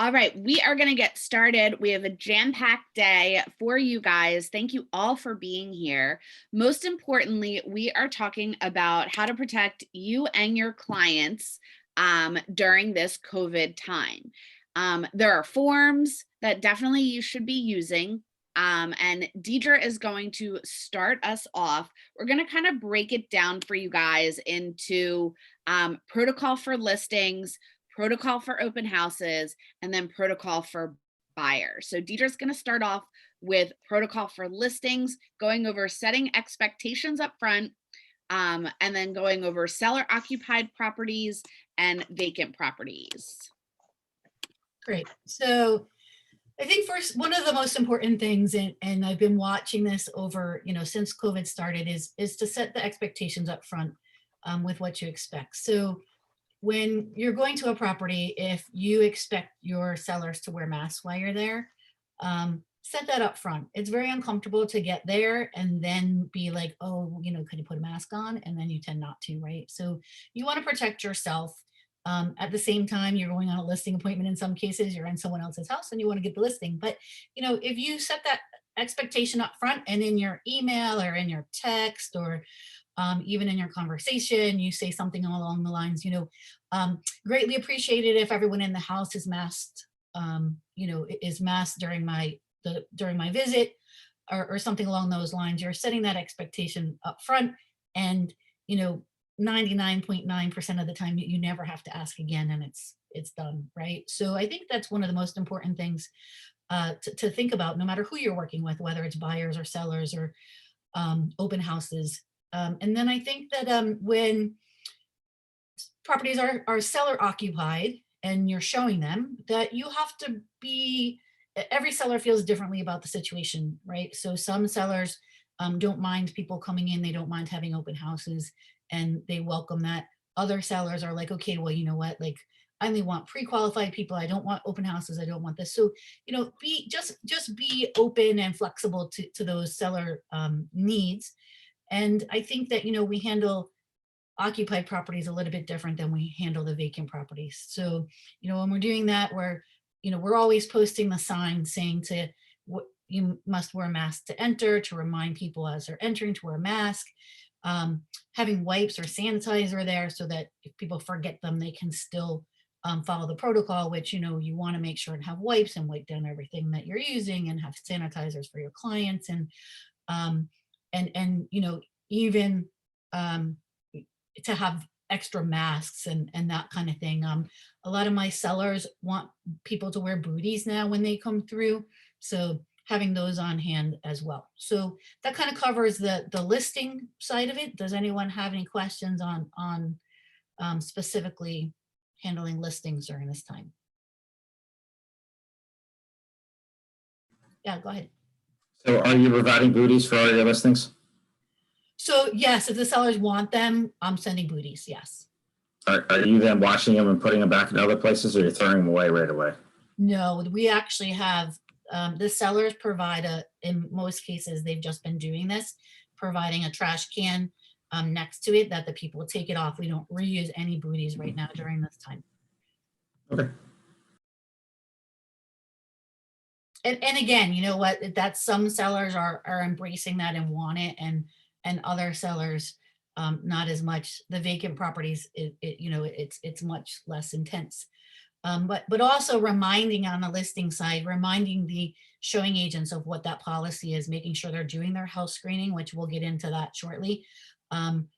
All right, we are going to get started. We have a jam-packed day for you guys. Thank you all for being here. Most importantly, we are talking about how to protect you and your clients during this COVID time. There are forms that definitely you should be using. And Deidre is going to start us off. We're going to kind of break it down for you guys into protocol for listings, protocol for open houses, and then protocol for buyers. So Deidre's going to start off with protocol for listings, going over setting expectations up front, and then going over seller occupied properties and vacant properties. Great. So I think first, one of the most important things, and I've been watching this over, since COVID started, is to set the expectations up front with what you expect. So when you're going to a property, if you expect your sellers to wear masks while you're there, set that up front. It's very uncomfortable to get there and then be like, oh, could you put a mask on? And then you tend not to, right? So you want to protect yourself. At the same time, you're going on a listing appointment. In some cases, you're in someone else's house and you want to get the listing. But, if you set that expectation up front and in your email or in your text or even in your conversation, you say something along the lines, greatly appreciated if everyone in the house is masked, is masked during my visit, or something along those lines. You're setting that expectation up front, and 99.9% of the time you never have to ask again, and it's done, right? So I think that's one of the most important things to think about, no matter who you're working with, whether it's buyers or sellers or open houses. And then I think that when properties are seller occupied and you're showing them, that you have to be, every seller feels differently about the situation, right? So some sellers don't mind people coming in, they don't mind having open houses, and they welcome that. Other sellers are like, okay, well, you know what, like, I only want pre-qualified people, I don't want open houses, I don't want this. So be just be open and flexible to those seller needs. And I think that, we handle occupied properties a little bit different than we handle the vacant properties. So, when we're doing that, we're always posting the sign saying you must wear a mask to enter, to remind people as they're entering to wear a mask, having wipes or sanitizer there so that if people forget them, they can still follow the protocol, which, you want to make sure and have wipes and wipe down everything that you're using, and have sanitizers for your clients. And even to have extra masks and that kind of thing. A lot of my sellers want people to wear booties now when they come through, so having those on hand as well. So that kind of covers the listing side of it. Does anyone have any questions on specifically handling listings during this time? Yeah, go ahead. So are you providing booties for all your listings? So yes, if the sellers want them, I'm sending booties, yes. Are you then washing them and putting them back in other places, or you're throwing them away right away? No, we actually have, the sellers provide in most cases, they've just been doing this, providing a trash can next to it that the people will take it off. We don't reuse any booties right now during this time. Okay. And again, you know what, that some sellers are embracing that and want it, and other sellers not as much. The vacant properties, it's much less intense. But also reminding on the listing side, reminding the showing agents of what that policy is, making sure they're doing their health screening, which we'll get into that shortly, and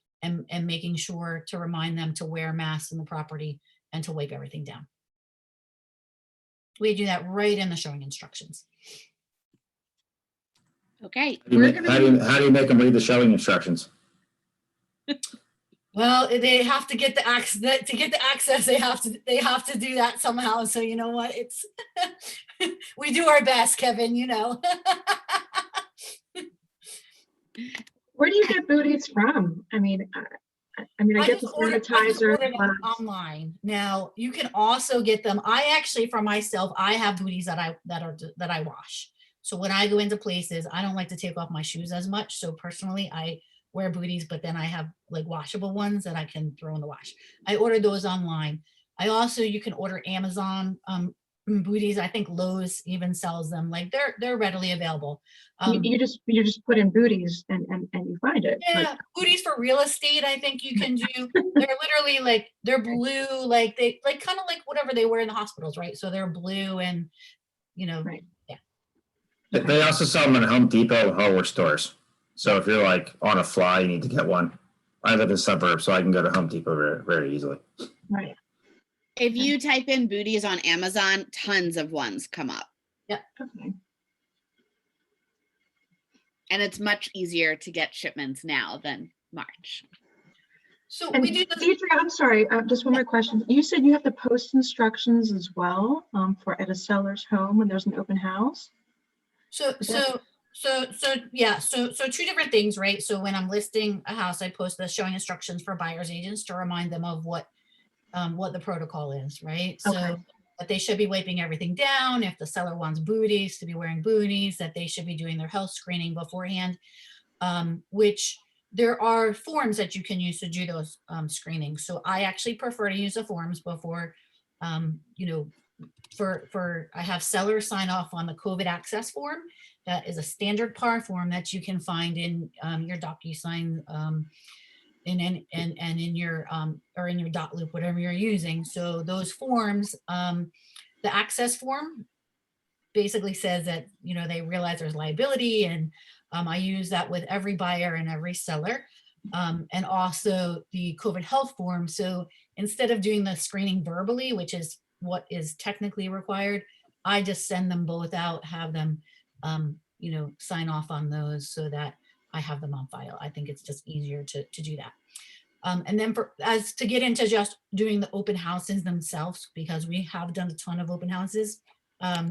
making sure to remind them to wear masks in the property and to wipe everything down. We do that right in the showing instructions. Okay. How do you make them read the showing instructions? Well, they have to get the access. To get the access, they have to do that somehow. So you know what? It's we do our best, Kevin. Where do you get booties from? I mean, I get the sanitizer online. Now you can also get them. I actually, for myself, I have booties that I wash. So when I go into places, I don't like to take off my shoes as much. So personally, I wear booties, but then I have like washable ones that I can throw in the wash. I ordered those online. You can order Amazon booties. I think Lowe's even sells them. Like they're readily available. You just put in booties and you find it. Like, Yeah, booties for real estate, I think you can do. They're literally like, they're blue, like they like kind of like whatever they wear in the hospitals, right? So they're blue and, you know, right. yeah. They also sell them in Home Depot and hardware stores. So if you're like on a fly, you need to get one. I live in the suburbs, so I can go to Home Depot very, very easily. Right. If you type in booties on Amazon, tons of ones come up. Okay. And it's much easier to get shipments now than March. So And we do this. Deidre, I'm sorry, just one more question. You said you have to post instructions as well for at a seller's home when there's an open house? Yeah, so two different things, right? So when I'm listing a house, I post the showing instructions for buyers agents to remind them of what the protocol is, right? So Okay. that they should be wiping everything down. If the seller wants booties, to be wearing booties, that they should be doing their health screening beforehand, which there are forms that you can use to do those screenings. So I actually prefer to use the forms before, you know, I have sellers sign off on the COVID access form. That is a standard PAR form that you can find in your DocuSign and in your or in your dot loop, whatever you're using. So those forms, the access form basically says that, you know, they realize there's liability, and I use that with every buyer and every seller. And also the COVID health form. So instead of doing the screening verbally, which is what is technically required, I just send them both out, have them, you know, sign off on those so that I have them on file. I think it's just easier to do that. And then as to get into just doing the open houses themselves, because we have done a ton of open houses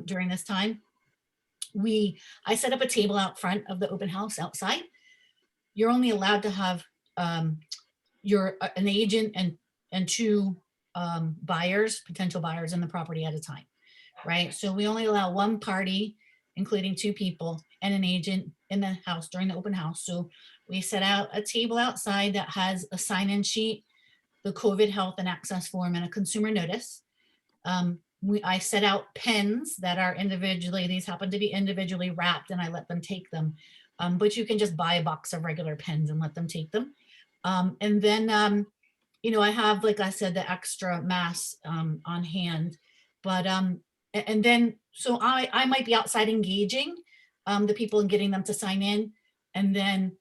during this time. I set up a table out front of the open house outside. You're only allowed to have an agent and two potential buyers in the property at a time, right? So we only allow one party, including two people, and an agent in the house during the open house. So we set out a table outside that has a sign-in sheet, the COVID health and access form, and a consumer notice. I set out pens that are individually, these happen to be individually wrapped, and I let them take them. But you can just buy a box of regular pens and let them take them. And then, you know, I have, like I said, the extra masks on hand. But, and then, so I might be outside engaging the people and getting them to sign in. And then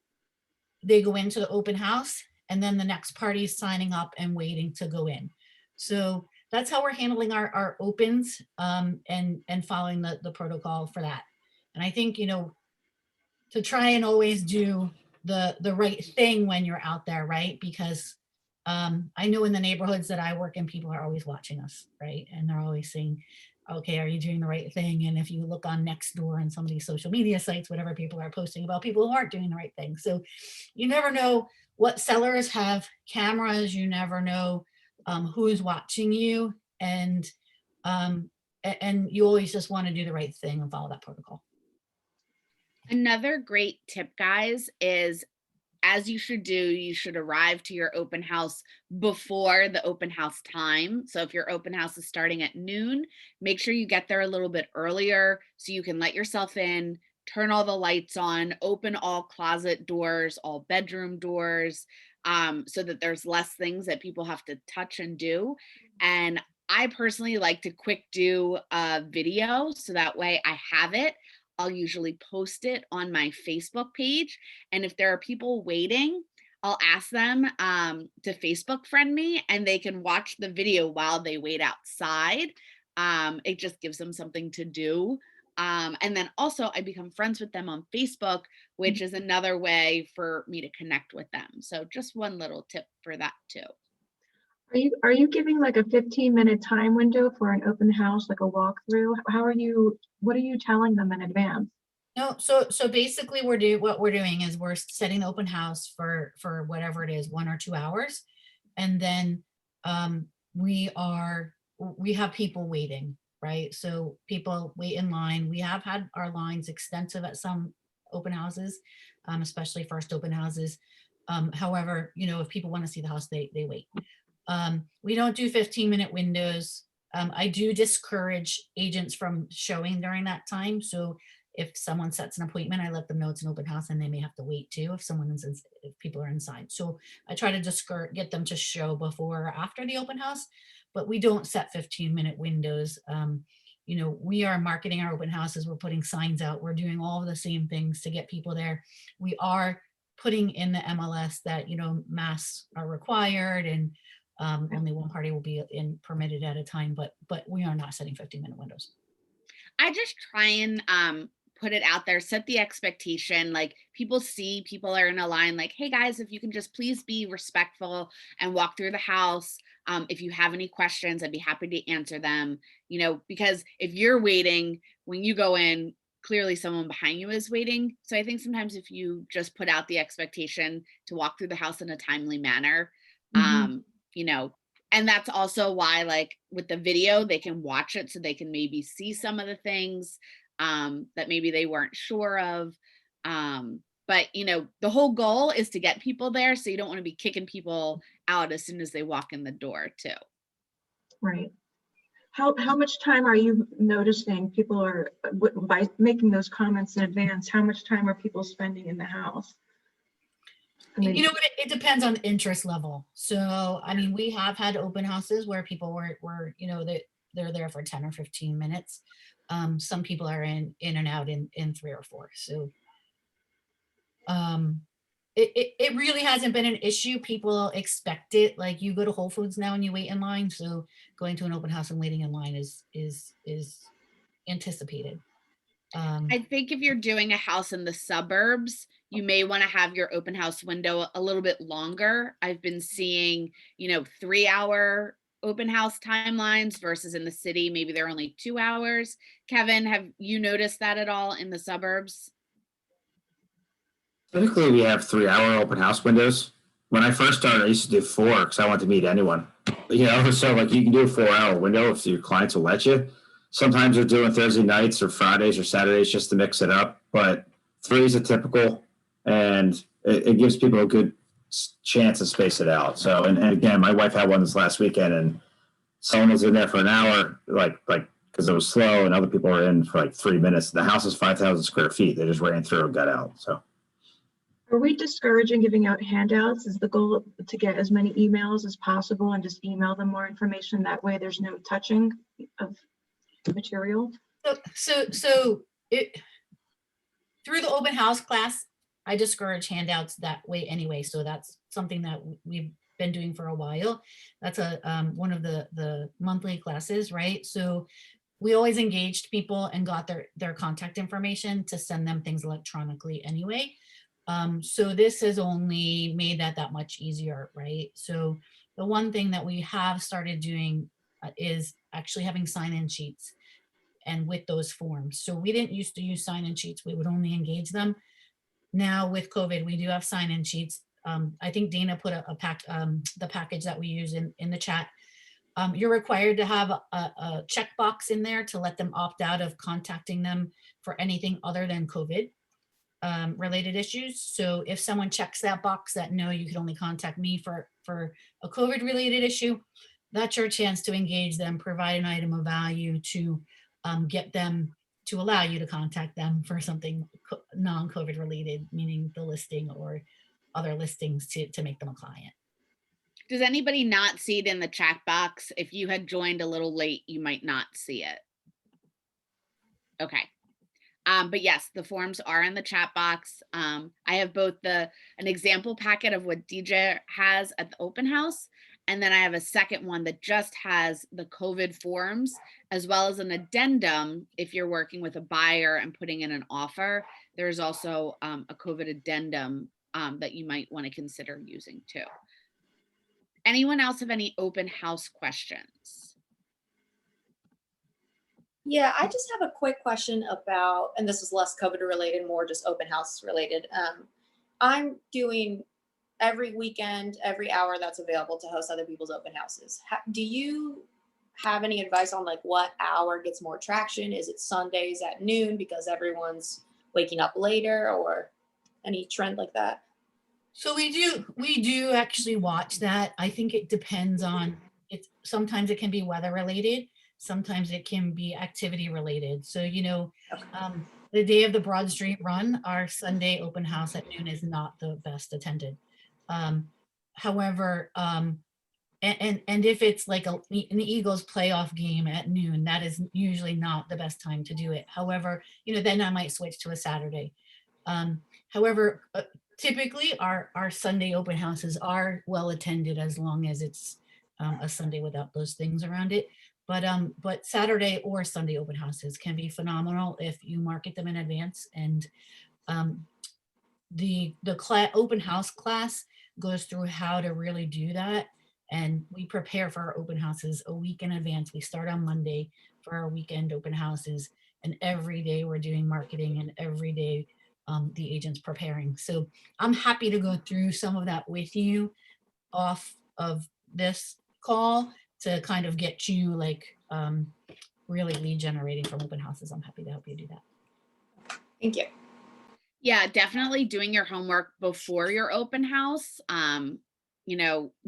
they go into the open house, and then the next party is signing up and waiting to go in. So that's how we're handling our opens and following the protocol for that. And I think, you know, to try and always do the right thing when you're out there, right? Because I know in the neighborhoods that I work in, people are always watching us, right? And they're always saying, okay, are you doing the right thing? And if you look on Nextdoor and some of these social media sites, whatever, people are posting about people who aren't doing the right thing. So you never know what sellers have cameras. You never know who is watching you. And you always just want to do the right thing and follow that protocol. Another great tip, guys, is as you should do, you should arrive to your open house before the open house time. So if your open house is starting at noon, make sure you get there a little bit earlier so you can let yourself in, turn all the lights on, open all closet doors, all bedroom doors, so that there's less things that people have to touch and do. And I personally like to quick do a video so that way I have it. I'll usually post it on my Facebook page. And if there are people waiting, I'll ask them to Facebook friend me, and they can watch the video while they wait outside. It just gives them something to do. And then also I become friends with them on Facebook, which is another way for me to connect with them. So just one little tip for that too. Are you giving like a 15-minute time window for an open house, like a walkthrough? What are you telling them in advance? No, so basically what we're doing is we're setting the open house for whatever it is, 1 or 2 hours. And then we have people waiting, right? So people wait in line. We have had our lines extensive at some open houses, especially first open houses. However, you know, if people want to see the house, they wait. We don't do 15-minute windows. I do discourage agents from showing during that time. So if someone sets an appointment, I let them know it's an open house and they may have to wait too if people are inside. So I try to get them to show before or after the open house, but we don't set 15-minute windows. You know, we are marketing our open houses. We're putting signs out. We're doing all of the same things to get people there. We are putting in the MLS that, you know, masks are required and only one party will be permitted at a time, but we are not setting 15-minute windows. I just try and put it out there, set the expectation. Like people see people are in a line, like, hey guys, if you can just please be respectful and walk through the house. If you have any questions, I'd be happy to answer them. You know, because if you're waiting, when you go in, clearly someone behind you is waiting. So I think sometimes if you just put out the expectation to walk through the house in a timely manner, you know, and that's also why, like with the video, they can watch it so they can maybe see some of the things that maybe they weren't sure of. But you know, the whole goal is to get people there, so you don't want to be kicking people out as soon as they walk in the door too. Right. How much time are you noticing people are, by making those comments in advance, how much time are people spending in the house? I mean, You know, it depends on interest level. So, I mean, we have had open houses where people were, you know, they're there for 10 or 15 minutes. Some people are in and out in 3 or 4. So, it really hasn't been an issue. People expect it. Like you go to Whole Foods now and you wait in line. So going to an open house and waiting in line is anticipated. I think if you're doing a house in the suburbs, you may want to have your open house window a little bit longer. I've been seeing, you know, 3-hour open house timelines versus in the city, maybe they're only 2 hours. Kevin, have you noticed that at all in the suburbs? Typically, we have 3-hour open house windows. When I first started, I used to do 4 because I wanted to meet anyone. You know, so like you can do a 4-hour window if your clients will let you. Sometimes they're doing Thursday nights or Fridays or Saturdays just to mix it up, but 3 is a typical, and it gives people a good chance to space it out. So, and again, my wife had one this last weekend, and someone was in there for an hour, like because it was slow, and other people were in for like 3 minutes. The house is 5,000 square feet. They just ran through and got out. So. are we discouraging giving out handouts? Is the goal to get as many emails as possible and just email them more information? That way there's no touching of the material? So it through the open house class, I discourage handouts that way anyway. So that's something that we've been doing for a while. That's one of the monthly classes, right? So we always engaged people and got their contact information to send them things electronically anyway. So this has only made that much easier, right? So the one thing that we have started doing is actually having sign-in sheets and with those forms. So we didn't used to use sign-in sheets. We would only engage them. Now with COVID, we do have sign-in sheets. I think Dana put the package that we use in the chat. You're required to have a checkbox in there to let them opt out of contacting them for anything other than COVID related issues. So if someone checks that box that no, you can only contact me for a COVID related issue, that's your chance to engage them, provide an item of value to get them to allow you to contact them for something non-COVID related, meaning the listing or other listings to make them a client. Does anybody not see it in the chat box? If you had joined a little late, you might not see it. Okay. But yes, the forms are in the chat box. I have both an example packet of what DJ has at the open house, and then I have a second one that just has the COVID forms, as well as an addendum. If you're working with a buyer and putting in an offer, there's also a COVID addendum that you might want to consider using too. Anyone else have any open house questions? Yeah, I just have a quick question about, and this is less COVID related, more just open house related. I'm doing every weekend, every hour that's available to host other people's open houses. Do you have any advice on like what hour gets more traction? Is it Sundays at noon because everyone's waking up later, or any trend like that? So we do actually watch that. I think it depends on it. Sometimes it can be weather related. Sometimes it can be activity related. So, Okay. the day of the Broad Street Run, our Sunday open house at noon is not the best attended. However, and if it's like an Eagles playoff game at noon, that is usually not the best time to do it. However, then I might switch to a Saturday. However, typically our Sunday open houses are well attended as long as it's a Sunday without those things around it. But Saturday or Sunday open houses can be phenomenal if you market them in advance. And the open house class goes through how to really do that. And we prepare for our open houses a week in advance. We start on Monday for our weekend open houses, and every day we're doing marketing, and every day the agent's preparing. So I'm happy to go through some of that with you off of this call to kind of get you like really lead generating from open houses. I'm happy to help you do that. Thank you. Yeah, definitely doing your homework before your open house.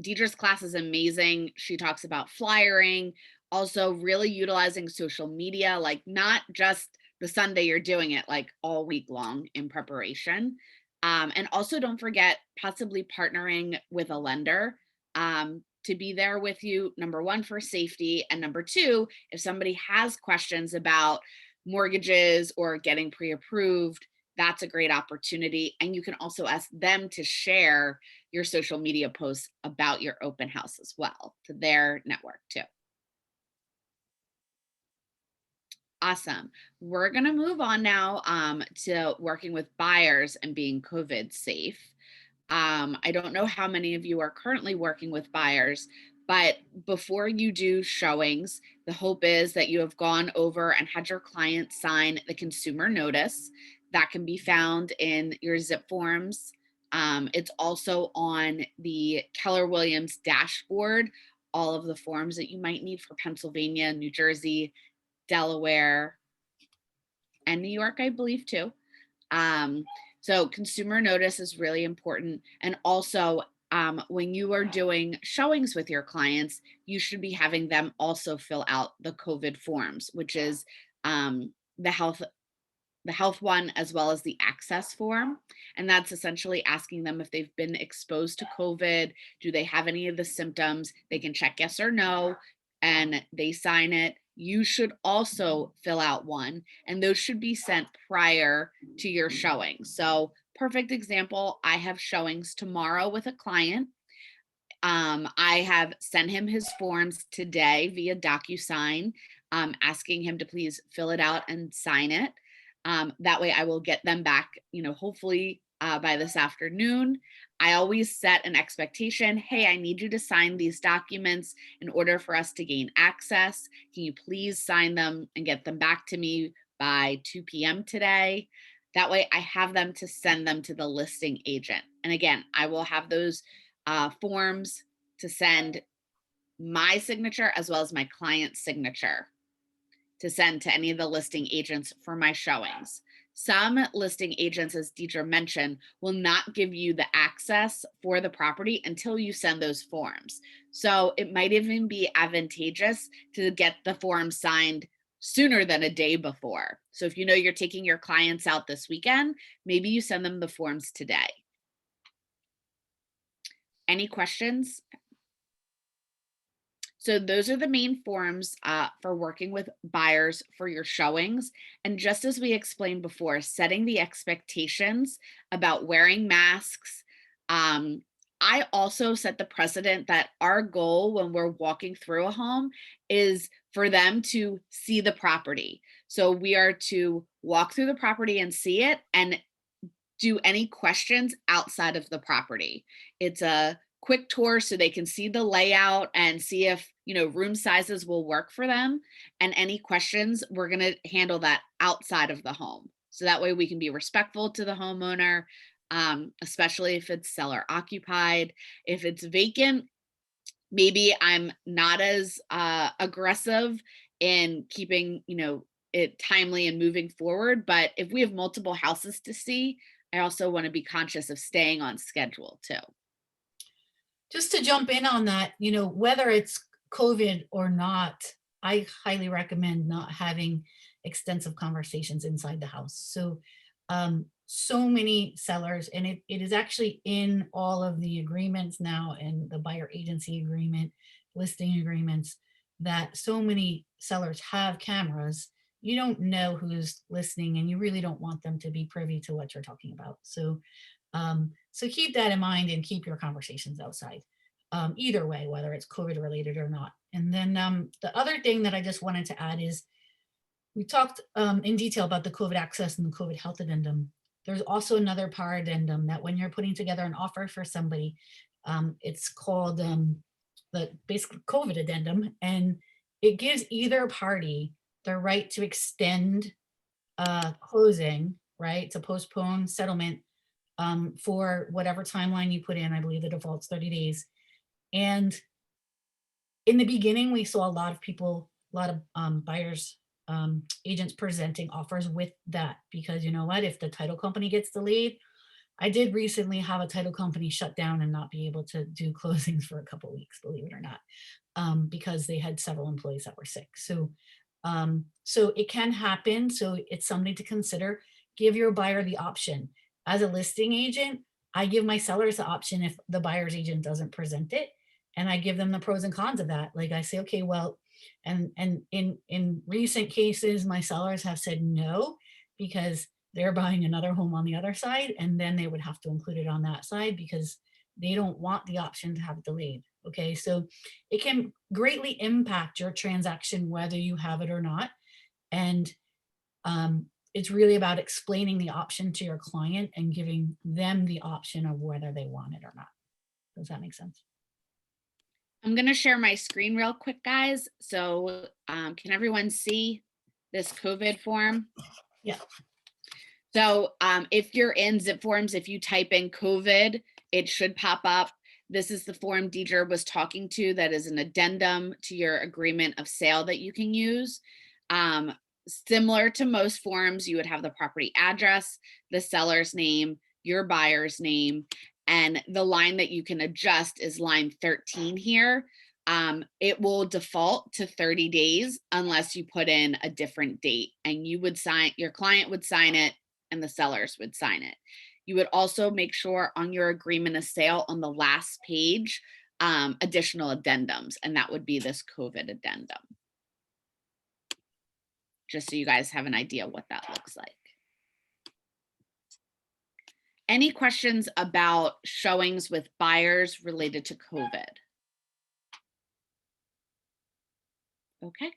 Deidre's class is amazing. She talks about flyering, also really utilizing social media, like not just the Sunday you're doing it, like all week long in preparation. And also don't forget possibly partnering with a lender to be there with you, number one, for safety. And number two, if somebody has questions about mortgages or getting pre-approved, that's a great opportunity. And you can also ask them to share your social media posts about your open house as well to their network too. Awesome. We're going to move on now to working with buyers and being COVID safe. I don't know how many of you are currently working with buyers, but before you do showings, the hope is that you have gone over and had your client sign the consumer notice. That can be found in your zip forms. It's also on the Keller Williams dashboard, all of the forms that you might need for Pennsylvania, New Jersey, Delaware, and New York, I believe too. So consumer notice is really important. And also when you are doing showings with your clients, you should be having them also fill out the COVID forms, which is the health one, as well as the access form. And that's essentially asking them if they've been exposed to COVID, do they have any of the symptoms? They can check yes or no, and they sign it. You should also fill out one, and those should be sent prior to your showing. So perfect example, I have showings tomorrow with a client. I have sent him his forms today via DocuSign, asking him to please fill it out and sign it. That way I will get them back, hopefully by this afternoon. I always set an expectation. Hey, I need you to sign these documents in order for us to gain access. Can you please sign them and get them back to me by 2 p.m. today? That way I have them to send them to the listing agent. And again, I will have those forms to send my signature as well as my client's signature to send to any of the listing agents for my showings. Some listing agents, as Deidre mentioned, will not give you the access for the property until you send those forms. So it might even be advantageous to get the form signed sooner than a day before. So if you know you're taking your clients out this weekend, maybe you send them the forms today. Any questions? So those are the main forms for working with buyers for your showings. And just as we explained before, setting the expectations about wearing masks. I also set the precedent that our goal when we're walking through a home is for them to see the property. So we are to walk through the property and see it and do any questions outside of the property. It's a quick tour so they can see the layout and see if room sizes will work for them, and any questions, we're going to handle that outside of the home, so that way we can be respectful to the homeowner, especially if it's seller occupied. If it's vacant, maybe I'm not as aggressive in keeping it timely and moving forward, but if we have multiple houses to see, I also want to be conscious of staying on schedule too. Just to jump in on that, whether it's COVID or not, I highly recommend not having extensive conversations inside the house. So, so many sellers, and it is actually in all of the agreements now, and the buyer agency agreement, listing agreements, that so many sellers have cameras. You don't know who's listening, and you really don't want them to be privy to what you're talking about. So, so keep that in mind and keep your conversations outside. Either way, whether it's COVID related or not. And then the other thing that I just wanted to add is we talked in detail about the COVID access and the COVID health addendum. There's also another par addendum that when you're putting together an offer for somebody, it's called the basically COVID addendum, and it gives either party the right to extend closing, right, to postpone settlement for whatever timeline you put in. I believe the default's 30 days. And in the beginning, we saw a lot of people, a lot of buyers, agents presenting offers with that, because you know what, if the title company gets delayed, I did recently have a title company shut down and not be able to do closings for a couple of weeks, believe it or not, because they had several employees that were sick. So, so it can happen. So it's something to consider. Give your buyer the option. As a listing agent, I give my sellers the option if the buyer's agent doesn't present it, and I give them the pros and cons of that. Like I say, okay, well, and in recent cases, my sellers have said no, because they're buying another home on the other side, and then they would have to include it on that side because they don't want the option to have it delayed. Okay, so it can greatly impact your transaction whether you have it or not. And it's really about explaining the option to your client and giving them the option of whether they want it or not. Does that make sense? I'm going to share my screen real quick, guys. So can everyone see this COVID form? Yeah. So if you're in Zip Forms, if you type in COVID, it should pop up. This is the form Deidre was talking to that is an addendum to your agreement of sale that you can use. Similar to most forms, you would have the property address, the seller's name, your buyer's name, and the line that you can adjust is line 13 here. It will default to 30 days unless you put in a different date, and you would sign, your client would sign it and the sellers would sign it. You would also make sure on your agreement of sale on the last page, additional addendums, and that would be this COVID addendum. Just so you guys have an idea what that looks like. Any questions about showings with buyers related to COVID? Okay.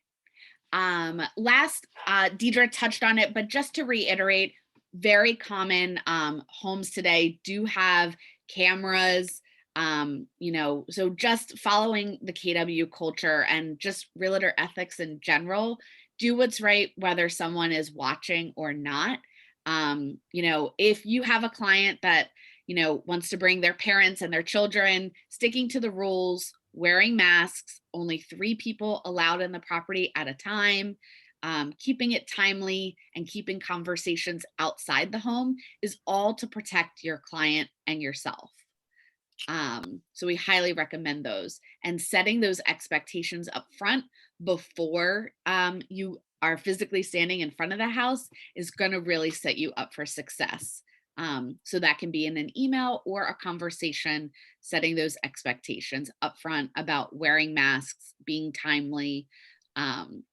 Last, Deidre touched on it, but just to reiterate, very common homes today do have cameras, you know, so just following the KW culture and just realtor ethics in general, do what's right, whether someone is watching or not. You know, if you have a client that, you know, wants to bring their parents and their children, sticking to the rules, wearing masks, only 3 people allowed in the property at a time, keeping it timely, and keeping conversations outside the home is all to protect your client and yourself. So we highly recommend those, and setting those expectations up front before you are physically standing in front of the house is going to really set you up for success. So that can be in an email or a conversation, setting those expectations up front about wearing masks, being timely,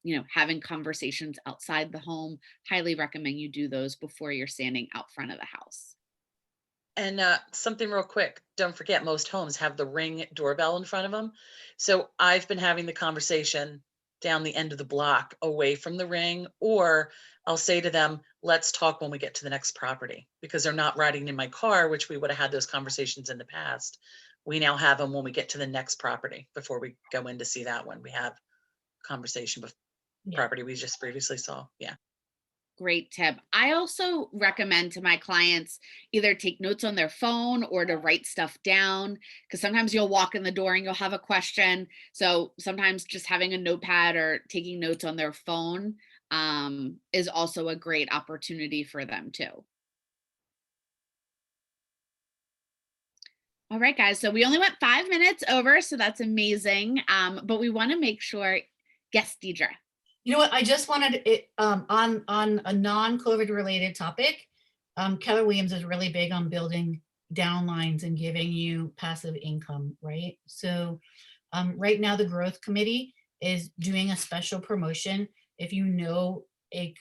you know, having conversations outside the home. Highly recommend you do those before you're standing out front of the house. And something real quick, don't forget most homes have the Ring doorbell in front of them. So I've been having the conversation down the end of the block away from the Ring, or I'll say to them, let's talk when we get to the next property, because they're not riding in my car, which we would have had those conversations in the past. We now have them when we get to the next property before we go in to see that one. We have conversation with property we just previously saw. Yeah. Great tip. I also recommend to my clients either take notes on their phone or to write stuff down, because sometimes you'll walk in the door and you'll have a question. So sometimes just having a notepad or taking notes on their phone is also a great opportunity for them too. All right, guys. So we only went 5 minutes over, so that's amazing. But we want to make sure, Yes, Deidre. You know what? I just wanted it on a non-COVID related topic. Keller Williams is really big on building downlines and giving you passive income, right? So right now the growth committee is doing a special promotion. If you know a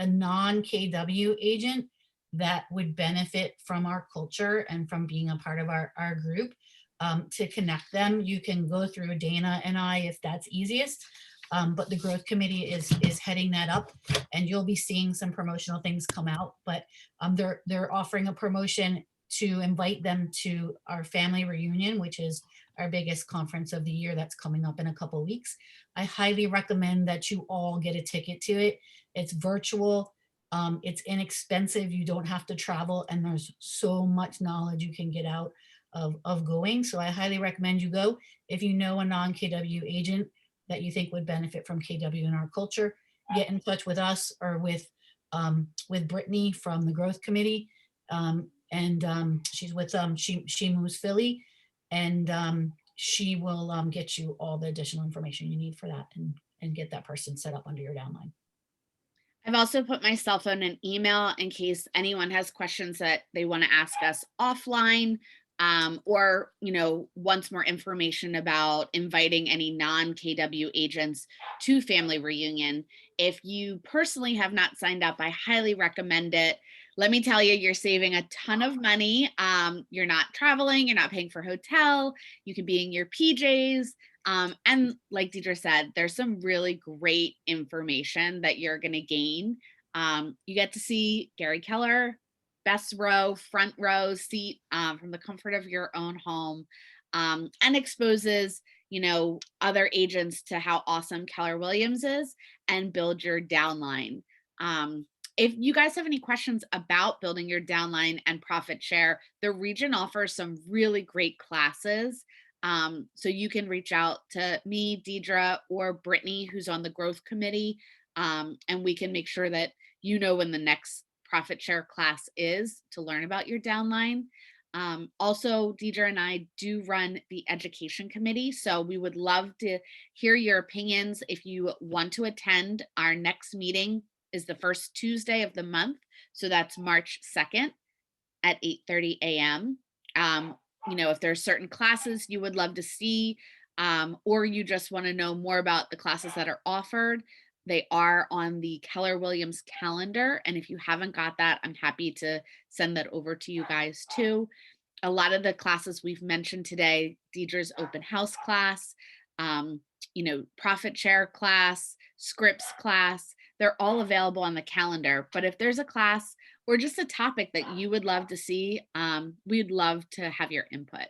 non-KW agent that would benefit from our culture and from being a part of our group, to connect them, you can go through Dana and I if that's easiest. But the growth committee is heading that up, and you'll be seeing some promotional things come out. But they're offering a promotion to invite them to our family reunion, which is our biggest conference of the year that's coming up in a couple of weeks. I highly recommend that you all get a ticket to it. It's virtual. It's inexpensive. You don't have to travel, and there's so much knowledge you can get out of going. So I highly recommend you go. If you know a non-KW agent that you think would benefit from KW in our culture, get in touch with us or with Brittany from the growth committee. She's with She Moves Philly, and she will get you all the additional information you need for that, and get that person set up under your downline. I've also put my cell phone and email in case anyone has questions that they want to ask us offline, or, wants more information about inviting any non-KW agents to family reunion. If you personally have not signed up, I highly recommend it. Let me tell you, you're saving a ton of money. You're not traveling, you're not paying for hotel, you can be in your PJs. And like Deidre said, there's some really great information that you're going to gain. You get to see Gary Keller, best row, front row seat, from the comfort of your own home, and exposes, other agents to how awesome Keller Williams is, and build your downline. If you guys have any questions about building your downline and profit share, the region offers some really great classes. So you can reach out to me, Deidre, or Brittany, who's on the growth committee, and we can make sure that when the next profit share class is, to learn about your downline. Also, Deidre and I do run the education committee, so we would love to hear your opinions. If you want to attend, our next meeting is the first Tuesday of the month, so that's March 2nd at 8:30 a.m. If there's certain classes you would love to see, or you just want to know more about the classes that are offered, they are on the Keller Williams calendar. And if you haven't got that, I'm happy to send that over to you guys too. A lot of the classes we've mentioned today, Deidre's open house class, profit share class, scripts class, they're all available on the calendar. But if there's a class or just a topic that you would love to see, we'd love to have your input.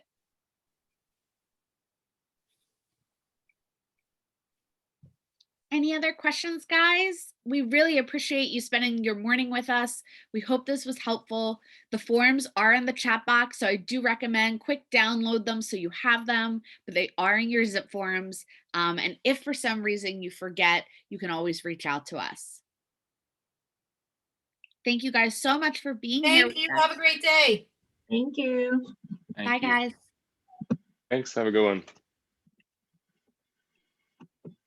Any other questions, guys? We really appreciate you spending your morning with us. We hope this was helpful. The forms are in the chat box, so I do recommend quick download them so you have them, but they are in your zip forms. And if for some reason you forget, you can always reach out to us. Thank you guys so much for being here. Thank you. Have a great day. Thank you. Bye, guys. Thanks. Have a good one.